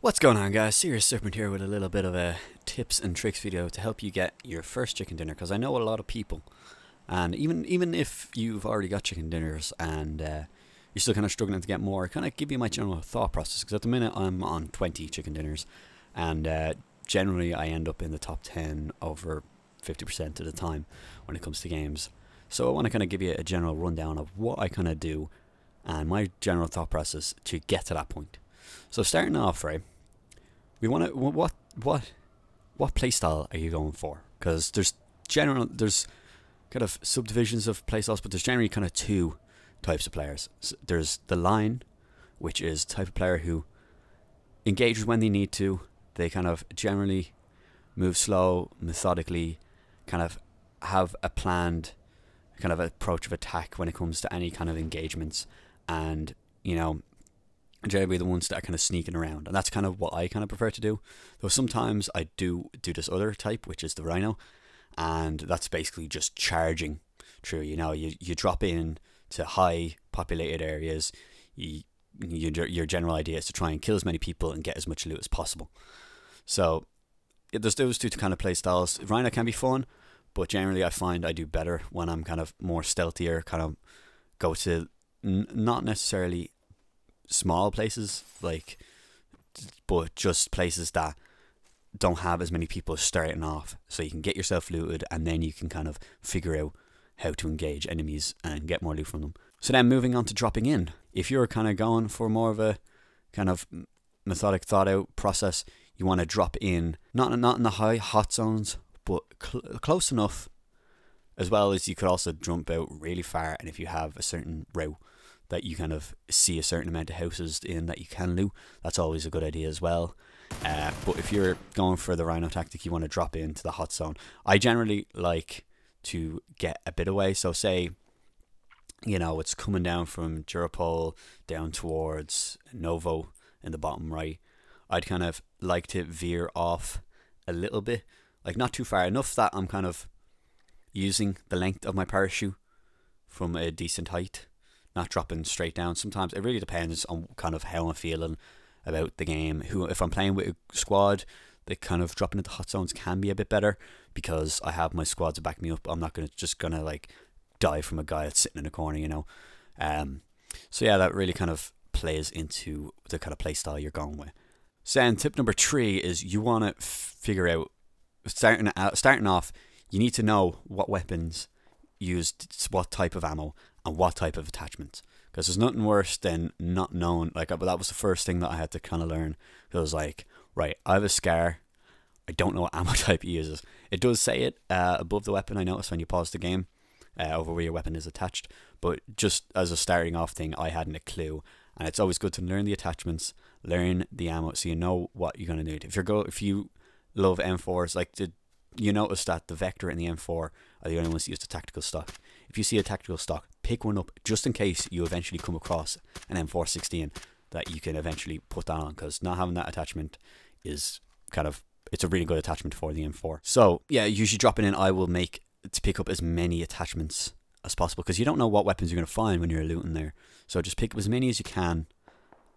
What's going on, guys? Serious Serpent here with a little bit of a tips and tricks video to help you get your first chicken dinner, because I know a lot of people, and even if you've already got chicken dinners and you're still kind of struggling to get more, I kind of give you my general thought process, because at the minute I'm on 20 chicken dinners, and generally I end up in the top 10 over 50% of the time when it comes to games. So I want to kind of give you a general rundown of what I kind of do and my general thought process to get to that point. So starting off, right, we want to what playstyle are you going for? Because there's kind of subdivisions of playstyles, but there's generally kind of two types of players. So there's the line, which is the type of player who engages when they need to. They kind of generally move slow, methodically, kind of have a planned kind of approach of attack when it comes to any kind of engagements, and generally the ones that are kind of sneaking around, and that's kind of what I kind of prefer to do. Though sometimes I do this other type, which is the rhino, and that's basically just charging through. You drop in to high populated areas. Your general idea is to try and kill as many people and get as much loot as possible. So there's those two kind of play styles. Rhino can be fun, but generally I find I do better when I'm kind of more stealthier, kind of go to not necessarily small places, but just places that don't have as many people starting off, so you can get yourself looted, and then you can kind of figure out how to engage enemies and get more loot from them. So then moving on to dropping in, if you're kind of going for more of a kind of methodic, thought out process, you want to drop in not in the high hot zones, but close enough, as well as you could also jump out really far. And if you have a certain route that you kind of see a certain amount of houses in that you can loot, that's always a good idea as well. But if you're going for the rhino tactic, you want to drop into the hot zone. I generally like to get a bit away, so say it's coming down from Durapol down towards Novo in the bottom right, I'd kind of like to veer off a little bit, like not too far, enough that I'm kind of using the length of my parachute from a decent height, not dropping straight down. Sometimes it really depends on kind of how I'm feeling about the game. If I'm playing with a squad, the kind of dropping into hot zones can be a bit better, because I have my squad to back me up. I'm not gonna like die from a guy that's sitting in a corner, So yeah, that really kind of plays into the kind of play style you're going with. So then tip number 3 is you want to figure out, starting off, you need to know what weapons use what type of ammo and what type of attachments, because there's nothing worse than not knowing. But that was the first thing that I had to kind of learn. It was like, right, I have a Scar, I don't know what ammo type he uses. It does say it above the weapon, I noticed, when you pause the game, over where your weapon is attached, but just as a starting off thing, I hadn't a clue. And it's always good to learn the attachments, learn the ammo, so you know what you're going to need. If you love M4s, you notice that the Vector and the M4 are the only ones that use the tactical stock. If you see a tactical stock, pick one up just in case you eventually come across an M416 that you can eventually put that on, because not having that attachment is it's a really good attachment for the M4. So yeah, usually dropping in, I will make to pick up as many attachments as possible, because you don't know what weapons you're going to find when you're looting there. So just pick up as many as you can,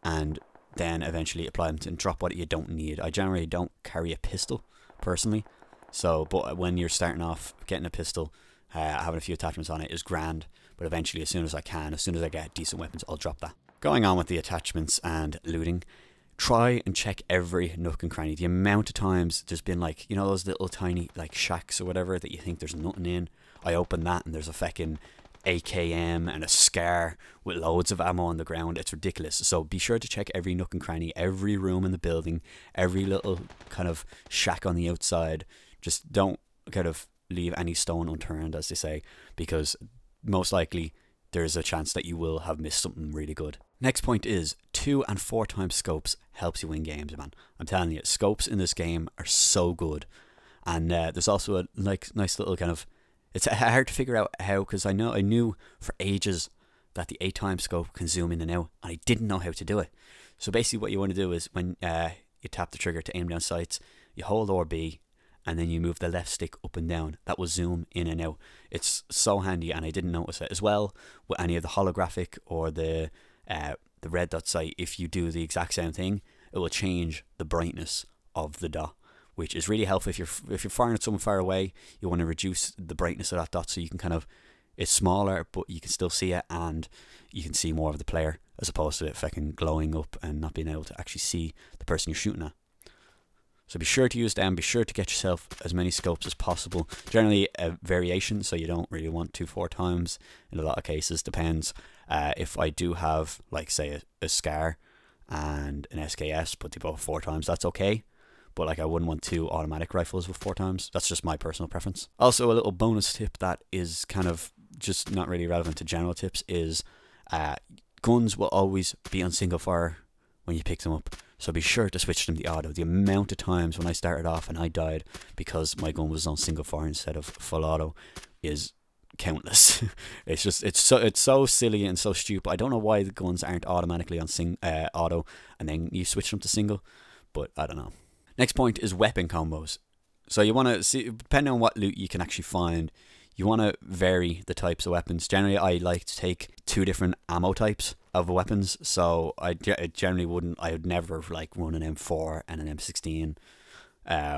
and then eventually apply them and drop what you don't need. I generally don't carry a pistol personally, but when you're starting off, getting a pistol, having a few attachments on it is grand. But eventually, as soon as I get decent weapons, I'll drop that. Going on with the attachments and looting, try and check every nook and cranny. The amount of times there's been those little tiny shacks or whatever that you think there's nothing in. I open that and there's a fucking AKM and a Scar with loads of ammo on the ground. It's ridiculous. So be sure to check every nook and cranny, every room in the building, every little kind of shack on the outside. Just don't kind of leave any stone unturned, as they say, because most likely there's a chance that you will have missed something really good. Next point is 2 and 4 times scopes helps you win games, man. I'm telling you, scopes in this game are so good. And there's also a nice little kind of, it's hard to figure out how, because I knew for ages that the 8 times scope can zoom in and out, and I didn't know how to do it. So basically what you want to do is when you tap the trigger to aim down sights, you hold RB, and then you move the left stick up and down. That will zoom in and out. It's so handy, and I didn't notice it. As well, with any of the holographic or the red dot sight, if you do the exact same thing, it will change the brightness of the dot, which is really helpful if you're firing at someone far away. You want to reduce the brightness of that dot so you can kind of, it's smaller but you can still see it, and you can see more of the player, as opposed to it fucking glowing up and not being able to actually see the person you're shooting at. So be sure to use them. Be sure to get yourself as many scopes as possible. Generally a variation, so you don't really want 2-4 times. In a lot of cases, depends. If I do have, like, say a SCAR and an SKS, but they both 4 times, that's okay. But like, I wouldn't want 2 automatic rifles with 4 times. That's just my personal preference. Also, a little bonus tip that is kind of just not really relevant to general tips is guns will always be on single fire when you pick them up. So be sure to switch them to auto. The amount of times when I started off and I died because my gun was on single fire instead of full auto is countless. it's so silly and so stupid. I don't know why the guns aren't automatically on auto and then you switch them to single, but I don't know. Next point is weapon combos. So you want to see, depending on what loot you can actually find, you want to vary the types of weapons. Generally, I like to take 2 different ammo types of weapons. So I generally would never like run an M4 and an M16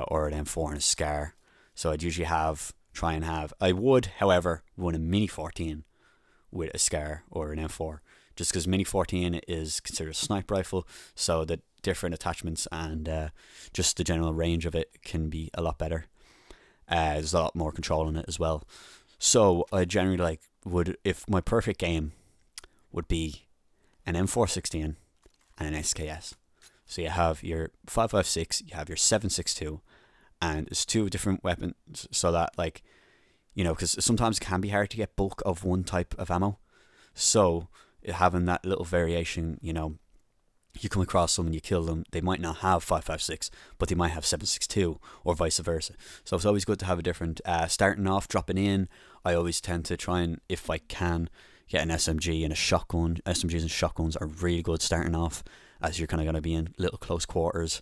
or an M4 and a SCAR. So I'd usually I would, however, run a Mini 14 with a SCAR or an M4, just because Mini 14 is considered a sniper rifle, so the different attachments and just the general range of it can be a lot better. There's a lot more control in it as well. So I generally if my perfect game would be an M416 and an SKS. So you have your 5.56, you have your 7.62, and it's 2 different weapons, so that, like, you know, because sometimes it can be hard to get bulk of one type of ammo. So having that little variation, you know, you come across someone, you kill them, they might not have 5.56, but they might have 7.62, or vice versa. So it's always good to have a different, starting off, dropping in, I always tend to try and, if I can, get an SMG and a shotgun. SMGs and shotguns are really good starting off, as you're kind of going to be in little close quarters,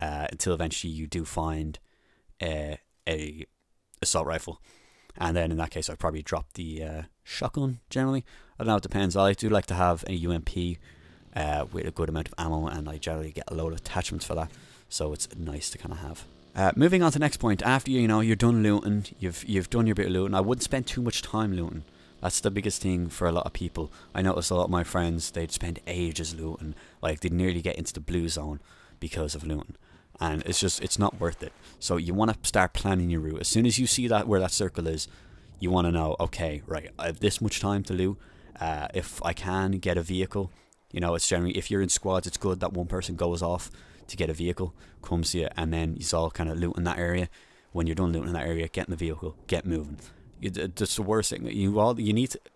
until eventually you do find a assault rifle. And then in that case, I'd probably drop the shotgun generally. I don't know, it depends. I do like to have a UMP with a good amount of ammo, and I generally get a load of attachments for that, so it's nice to kind of have. Moving on to the next point, after you're done looting, you've done your bit of looting, I wouldn't spend too much time looting. That's the biggest thing for a lot of people. I noticed a lot of my friends, they'd spend ages looting, like they'd nearly get into the blue zone because of looting, and it's not worth it. So you want to start planning your route. As soon as you see that where that circle is, you want to know, okay, right, I have this much time to loot. If I can get a vehicle, you know, it's generally, if you're in squads, it's good that one person goes off to get a vehicle, comes to you, and then you all kind of loot in that area. When you're done looting in that area, get in the vehicle, get moving. That's the worst thing.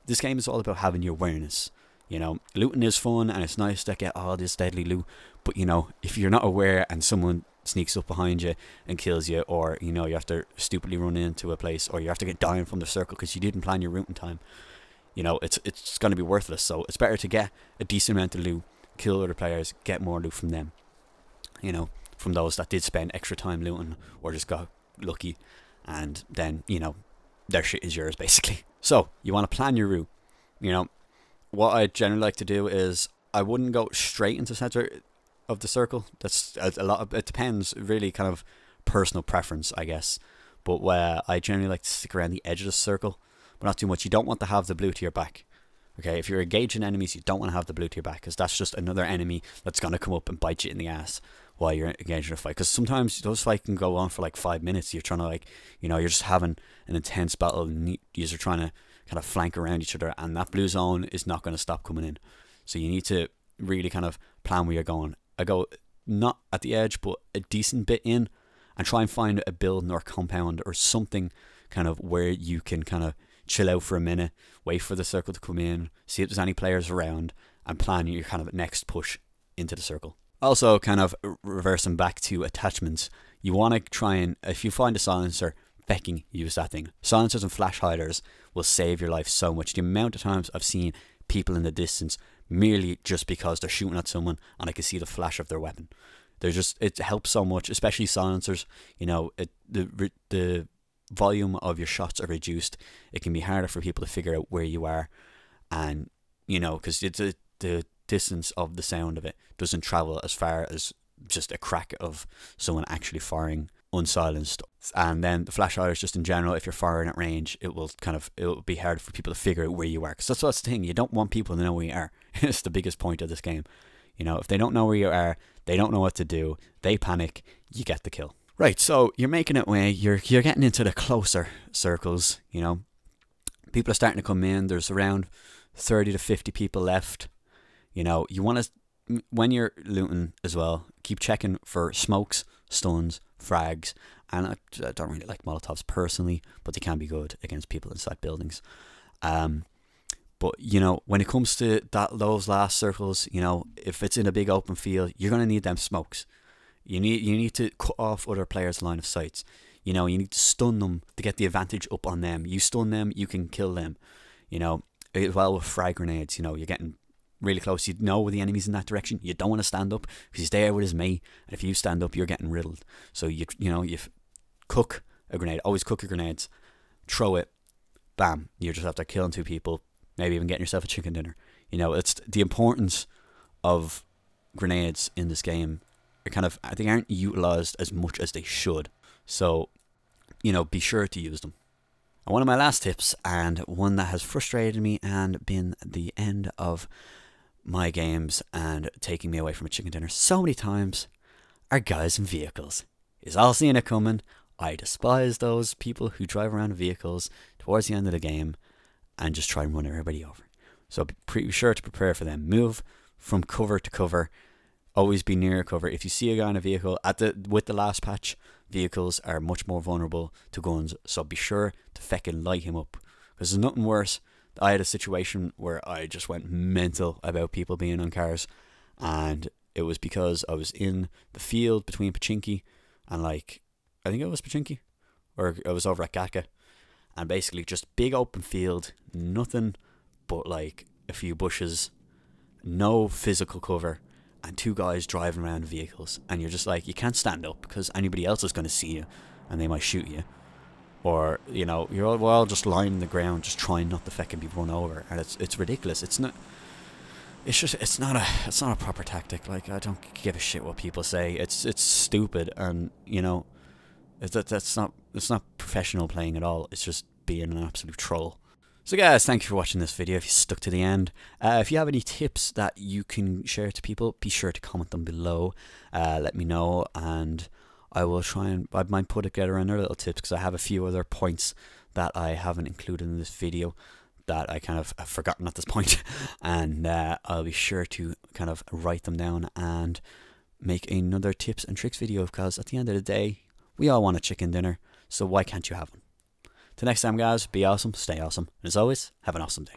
This game is all about having your awareness. You know, looting is fun and it's nice to get all this deadly loot, but you know, if you're not aware and someone sneaks up behind you and kills you, or you know, you have to stupidly run into a place, or you have to get dying from the circle because you didn't plan your route in time, you know, it's going to be worthless. So it's better to get a decent amount of loot, kill other players, get more loot from them, you know, from those that did spend extra time looting or just got lucky, and then, you know, their shit is yours basically. So you want to plan your route. You know, what I generally like to do is I wouldn't go straight into the center of the circle. That's a lot of, it depends, really kind of personal preference, I guess. But I generally like to stick around the edge of the circle, but not too much. You don't want to have the blue to your back. Okay, if you're engaging enemies, you don't want to have the blue to your back, because that's just another enemy that's going to come up and bite you in the ass while you're engaging a fight. Because sometimes those fights can go on for like 5 minutes. You're trying to, like, you know, you're just having an intense battle and you're trying to kind of flank around each other, and that blue zone is not going to stop coming in. So you need to really kind of plan where you're going. I go not at the edge, but a decent bit in, and try and find a building or compound or something kind of where you can kind of chill out for a minute, wait for the circle to come in, see if there's any players around, and plan your kind of next push into the circle. Also, kind of reversing back to attachments, you want to try and, if you find a silencer, fecking use that thing. Silencers and flash hiders will save your life so much. The amount of times I've seen people in the distance merely just because they're shooting at someone and I can see the flash of their weapon. It helps so much, especially silencers. You know, the volume of your shots are reduced. It can be harder for people to figure out where you are, and you know, because the distance of the sound of it doesn't travel as far as just a crack of someone actually firing unsilenced. And then the flashlighters, just in general, if you're firing at range, it will be hard for people to figure out where you are, because that's the thing, you don't want people to know where you are. It's the biggest point of this game. You know, if they don't know where you are, they don't know what to do, they panic, you get the kill. Right, so you're making it way, you're getting into the closer circles, you know. People are starting to come in, there's around 30 to 50 people left. You know, you want to, when you're looting as well, keep checking for smokes, stuns, frags, and I don't really like Molotovs personally, but they can be good against people inside buildings. But, you know, when it comes to those last circles, you know, if it's in a big open field, you're going to need them smokes. You need to cut off other players' line of sights. You know, you need to stun them to get the advantage up on them. You stun them, you can kill them. You know, as well with frag grenades, you know, you're getting really close. You know the enemy's in that direction. You don't want to stand up because he's there with his mate. And if you stand up, you're getting riddled. So, you cook a grenade. Always cook your grenades. Throw it. Bam. You're just after killing 2 people. Maybe even getting yourself a chicken dinner. You know, it's the importance of grenades in this game. They aren't utilized as much as they should. So, you know, be sure to use them. And one of my last tips, and one that has frustrated me and been the end of my games and taking me away from a chicken dinner so many times, are guys in vehicles. Is all seen it coming. I despise those people who drive around in vehicles towards the end of the game and just try and run everybody over. So be sure to prepare for them. Move from cover to cover. Always be near cover. If you see a guy in a vehicle, with the last patch, vehicles are much more vulnerable to guns. So be sure to feckin' light him up. Because there's nothing worse. I had a situation where I just went mental about people being on cars. And it was because I was in the field between Pachinki and I think it was Pachinki. Or I was over at Gatka. And basically just big open field, nothing but like a few bushes, no physical cover, and 2 guys driving around vehicles. And you're just like, you can't stand up because anybody else is going to see you and they might shoot you. Or, you know, we're all just lying on the ground just trying not to fucking be run over. And it's ridiculous. It's not a proper tactic. Like, I don't give a shit what people say. It's stupid, and, you know, it's not professional playing at all. It's just being an absolute troll. So guys, thank you for watching this video if you stuck to the end. If you have any tips that you can share to people, be sure to comment them below. Let me know, and I might put together another little tips, because I have a few other points that I haven't included in this video that I kind of have forgotten at this point. And I'll be sure to kind of write them down and make another tips and tricks video, because at the end of the day, we all want a chicken dinner, so why can't you have one? Till next time guys, be awesome, stay awesome, and as always, have an awesome day.